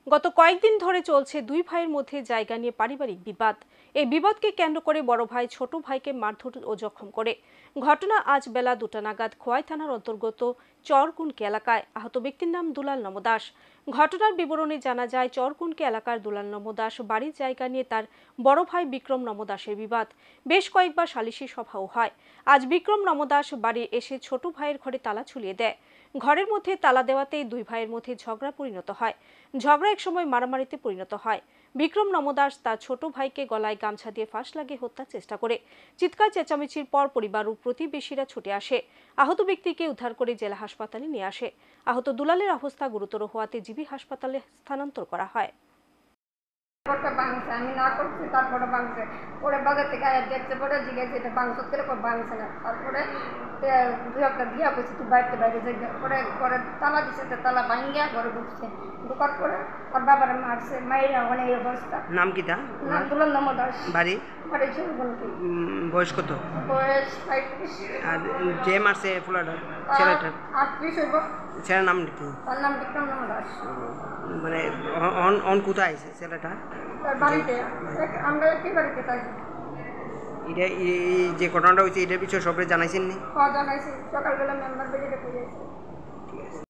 গত কয়েকদিন ধরে চলছে দুই ভাইয়ের মধ্যে জায়গা নিয়ে পারিবারিক বিবাদ। এই বিবাদকে কেন্দ্র করে বড় ভাই ছোট ভাইকে মারধর ও জখম করে। ঘটনা আজ বেলা 2টা নাগাদ খোয়াই থানার অন্তর্গত চরকুনকি এলাকায়। আহত ব্যক্তির নাম দুলাল নম দাস। ঘটনার বিবরণে জানা যায়, চরকুনকি এলাকার দুলাল নম দাস বাড়ির জায়গা নিয়ে তার বড় ভাই বিক্রম নম দাসের বিবাদ। বেশ কয়েকবার সালিশি সভাও হয়। আজ বিক্রম নম দাস বাড়ি এসে ছোট ভাইয়ের ঘরে তালা ঝুলিয়ে দেয়। ঘরের মধ্যে তালা দেওয়াতেই দুই ভাইয়ের মধ্যে ঝগড়া পরিণত হয়। ঝগড়া একসময় মারামারিতে পরিণত হয়। বিক্রম নম দাস তার ছোট ভাইকে গলায় গামছা দিয়ে ফাঁস লাগিয়ে হত্যার চেষ্টা করে। চিৎকার চেঁচামেচির পর পরিবার ও প্রতিবেশীরা ছুটে আসে। আহত ব্যক্তিকে উদ্ধার করে জেলা হাসপাতালে নিয়ে আসে। আহত দুলালের অবস্থা গুরুতর হওয়াতে জিবি হাসপাতালে স্থানান্তর করা হয়। আমি না করছি, তারপরে ভাঙছে। পরে বাজার থেকে আয়া দেখছে, পরে জিজ্ঞাসা এটা ভাঙছ কিরকম ভাঙছে না। তারপরে দু একটা দিয়া বলছি তুই বাইরে বাইরে যাই। পরে পরে তালা দিছে, তালা ভাঙ্গিয়া ঘরে ঢুকছে। ঢুকার পরে ওর বাবারে মারছে, মাইরা ওখানে এই অবস্থা। নাম কি তা? নাম দুলাল নম দাস। বাড়ি? বাড়ি চরকুনকি। বয়স কত? বয়স 35। আর যে মারছে ফুলাটা ছেলেটা? 38 হইব। ছেলের নাম কি? তার নাম বিক্রম নম দাস। মানে অন কোথায় আছে ছেলেটা? তার বাড়িতে। আমরা কি বাড়িতে থাকি। এটা এই যে ঘটনাটা হয়েছে এটার বিষয়ে সবাই জানাইছেন নি? জানাইছি, সকালবেলা মেম্বার বেরিয়ে পড়েছে।